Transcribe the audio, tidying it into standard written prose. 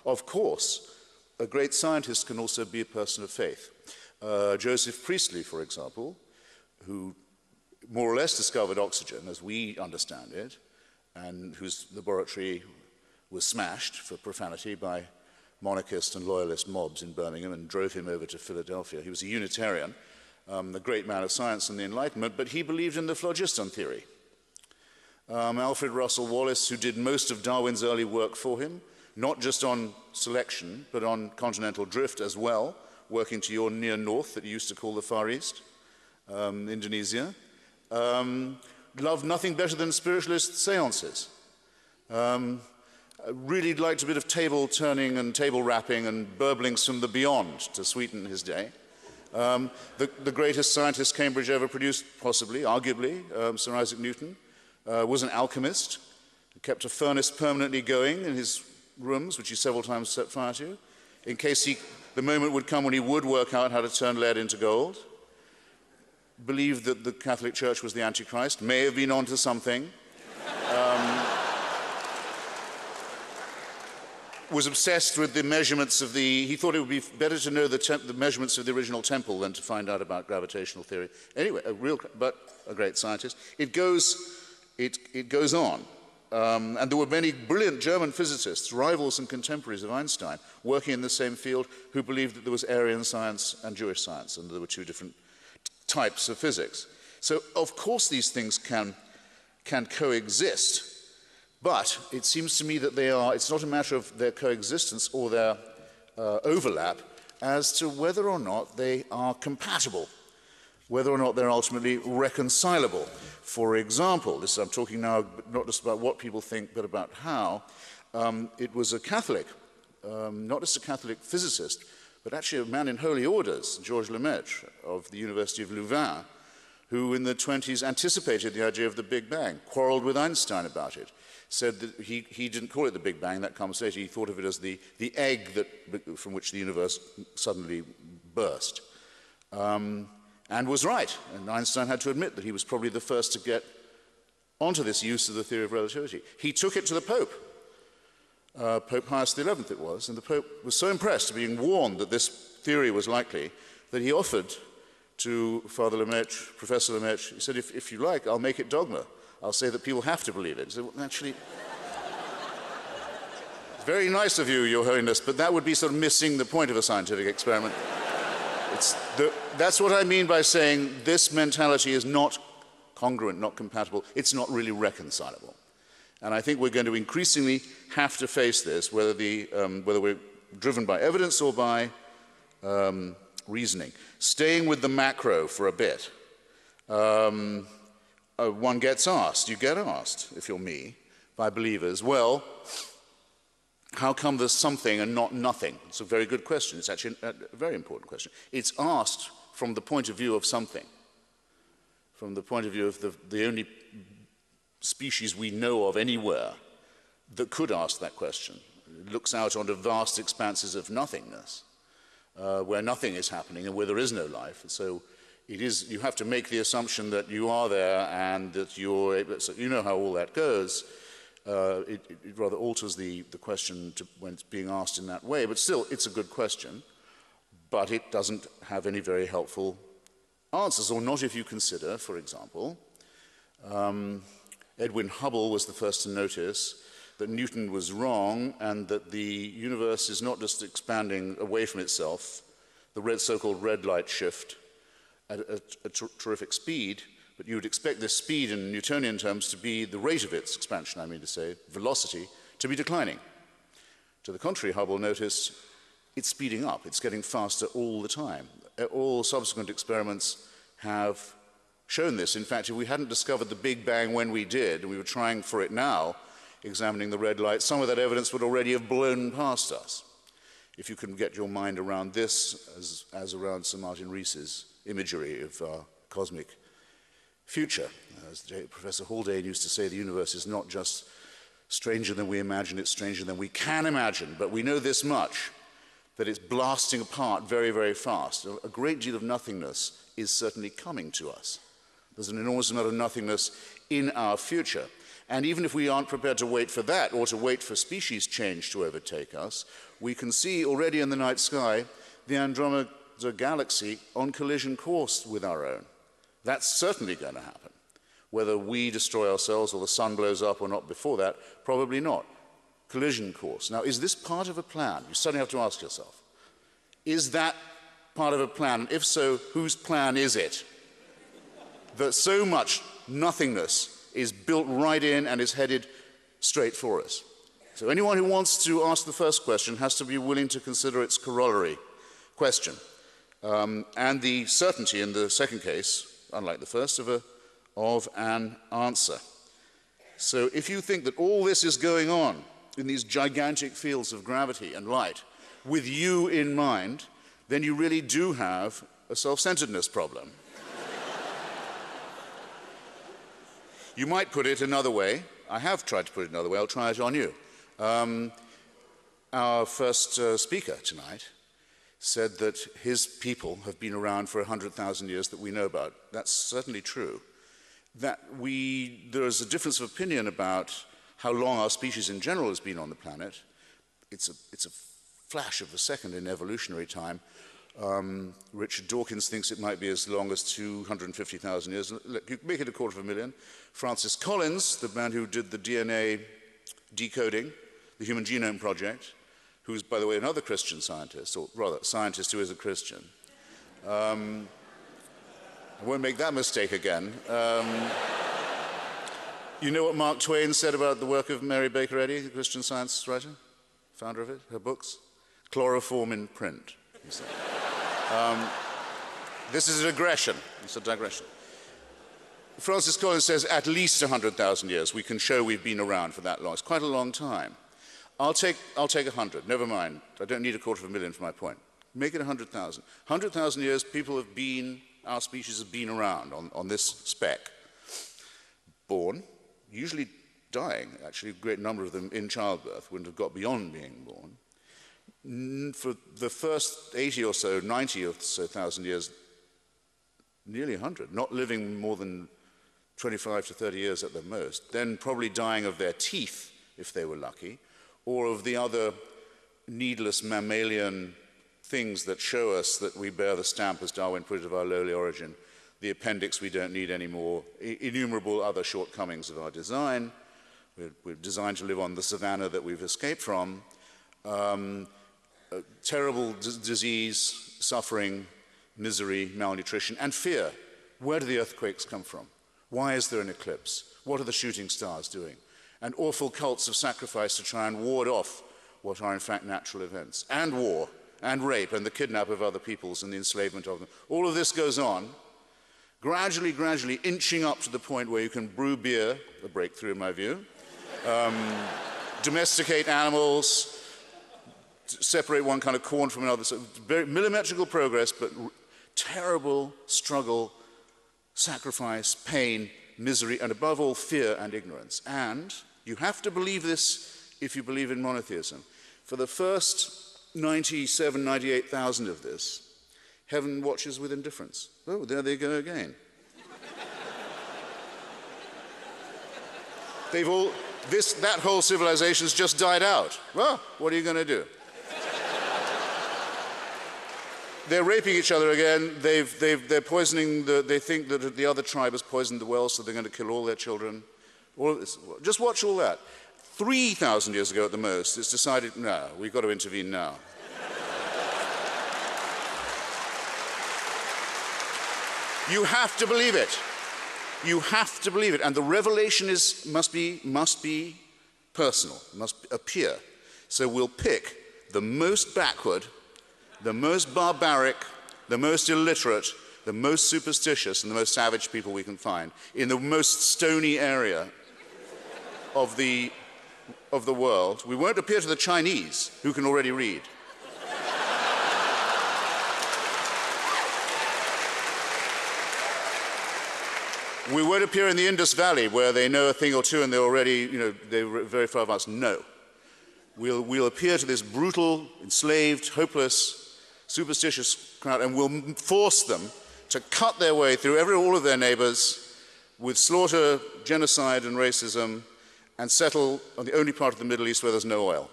Of course, a great scientist can also be a person of faith. Joseph Priestley, for example, who more or less discovered oxygen as we understand it, and whose laboratory was smashed for profanity by monarchist and loyalist mobs in Birmingham and drove him over to Philadelphia. He was a Unitarian, a great man of science and the Enlightenment, but he believed in the phlogiston theory. Alfred Russel Wallace, who did most of Darwin's early work for him, not just on selection, but on continental drift as well, working to your near north that you used to call the Far East, Indonesia, loved nothing better than spiritualist seances. Really liked a bit of table turning and table rapping and burblings from the beyond to sweeten his day. The greatest scientist Cambridge ever produced, possibly, arguably, Sir Isaac Newton, was an alchemist, kept a furnace permanently going in his rooms, which he several times set fire to, in case the moment would come when he would work out how to turn lead into gold. Believed that the Catholic Church was the Antichrist, may have been onto something. Was obsessed with the measurements of he thought it would be better to know the measurements of the original temple than to find out about gravitational theory. Anyway, but a great scientist. It goes on. And there were many brilliant German physicists, rivals and contemporaries of Einstein, working in the same field, who believed that there was Aryan science and Jewish science, and there were two different types of physics. So, of course, these things can coexist, but it seems to me that it's not a matter of their coexistence or their overlap as to whether or not they are compatible, whether or not they're ultimately reconcilable. For example, I'm talking now not just about what people think, but about how. It was a Catholic, not just a Catholic physicist, but actually a man in holy orders, Georges Lemaitre of the University of Louvain, who in the 20s anticipated the idea of the Big Bang, quarreled with Einstein about it, said that he didn't call it the Big Bang, that comes later, he thought of it as the egg from which the universe suddenly burst. And was right, and Einstein had to admit that he was probably the first to get onto this use of the theory of relativity. He took it to the Pope, Pope Pius XI it was, and the Pope was so impressed, being warned that this theory was likely, that he offered to Father Lemaitre, Professor Lemaitre, he said, if you like, I'll make it dogma. I'll say that people have to believe it. He said, well, actually, it's very nice of you, Your Holiness, but that would be sort of missing the point of a scientific experiment. That's what I mean by saying this mentality is not congruent, not compatible. It's not really reconcilable. And I think we're going to increasingly have to face this, whether we're driven by evidence or by reasoning. Staying with the macro for a bit, one gets asked, you get asked, if you're me, by believers, well, how come there's something and not nothing? It's a very good question. It's actually a very important question. It's asked from the point of view of something, from the point of view of the only species we know of anywhere that could ask that question. It looks out onto vast expanses of nothingness, where nothing is happening and where there is no life. And so you have to make the assumption that you are there and that you're able, so you know how all that goes. It rather alters the question when it's being asked in that way, but still, it's a good question, but it doesn't have any very helpful answers, or not if you consider, for example, Edwin Hubble was the first to notice that Newton was wrong and that the universe is not just expanding away from itself, the so-called red light shift at a terrific speed, but you would expect this speed in Newtonian terms to be the rate of its expansion, I mean to say, velocity, to be declining. To the contrary, Hubble noticed it's speeding up, it's getting faster all the time. All subsequent experiments have shown this. In fact, if we hadn't discovered the Big Bang when we did, and we were trying for it now, examining the red light, some of that evidence would already have blown past us. If you can get your mind around this as around Sir Martin Rees's imagery of our cosmic future. As Professor Haldane used to say, the universe is not just stranger than we imagine, it's stranger than we can imagine. But we know this much, that it's blasting apart very, very fast. A great deal of nothingness is certainly coming to us. There's an enormous amount of nothingness in our future. And even if we aren't prepared to wait for that or to wait for species change to overtake us, we can see already in the night sky the Andromeda galaxy on collision course with our own. That's certainly going to happen. Whether we destroy ourselves or the sun blows up or not before that, probably not. Collision course. Now, is this part of a plan? You suddenly have to ask yourself. Is that part of a plan? And if so, whose plan is it? That so much nothingness is built right in and is headed straight for us. So anyone who wants to ask the first question has to be willing to consider its corollary question. And the certainty in the second case, unlike the first, of an answer. So if you think that all this is going on in these gigantic fields of gravity and light with you in mind, then you really do have a self-centeredness problem. You might put it another way. I have tried to put it another way. I'll try it on you. Our first speaker tonight said that his people have been around for 100,000 years that we know about. That's certainly true. There is a difference of opinion about how long our species in general has been on the planet. It's a flash of a second in evolutionary time. Richard Dawkins thinks it might be as long as 250,000 years. Look, you make it 250,000. Francis Collins, the man who did the DNA decoding, the Human Genome Project, who's, by the way, another Christian scientist, or rather, a scientist who is a Christian. I won't make that mistake again. You know what Mark Twain said about the work of Mary Baker Eddy, the Christian Science writer, founder of it, her books? Chloroform in print, he said. This is a digression. It's a digression. Francis Collins says at least 100,000 years. We can show we've been around for that long. It's quite a long time. I'll take 100. Never mind. I don't need 250,000 for my point. Make it 100,000. 100,000 years, people have been, our species have been around on this speck. Born, usually dying, actually, a great number of them in childbirth wouldn't have got beyond being born. For the first 80 or so, 90 or so thousand years, nearly 100, not living more than 25 to 30 years at the most, then probably dying of their teeth, if they were lucky, or of the other needless mammalian things that show us that we bear the stamp, as Darwin put it, of our lowly origin, the appendix we don't need anymore, innumerable other shortcomings of our design. We're designed to live on the savanna that we've escaped from. Terrible disease, suffering, misery, malnutrition, and fear. Where do the earthquakes come from? Why is there an eclipse? What are the shooting stars doing? And awful cults of sacrifice to try and ward off what are in fact natural events. And war, and rape, and the kidnap of other peoples and the enslavement of them. All of this goes on, gradually inching up to the point where you can brew beer, a breakthrough in my view, domesticate animals, separate one kind of corn from another. So very millimetrical progress, but terrible struggle, sacrifice, pain, misery, and above all, fear and ignorance. And you have to believe this if you believe in monotheism. For the first 97, 98,000 of this, heaven watches with indifference. Oh, there they go again. That whole civilization's just died out. Well, what are you going to do? They're raping each other again. They're poisoning. They think that the other tribe has poisoned the well, so they're going to kill all their children. All of this. Just watch all that. 3,000 years ago at the most, it's decided, no, we've got to intervene now. You have to believe it. You have to believe it. And the revelation must be personal, must appear. So we'll pick the most backward, the most barbaric, the most illiterate, the most superstitious, and the most savage people we can find in the most stony area of the world. We won't appear to the Chinese, who can already read. We won't appear in the Indus Valley, where they know a thing or two and they're already, they're very far advanced. No. We'll appear to this brutal, enslaved, hopeless, superstitious crowd, and we'll force them to cut their way through all of their neighbors with slaughter, genocide, and racism, and settle on the only part of the Middle East where there's no oil.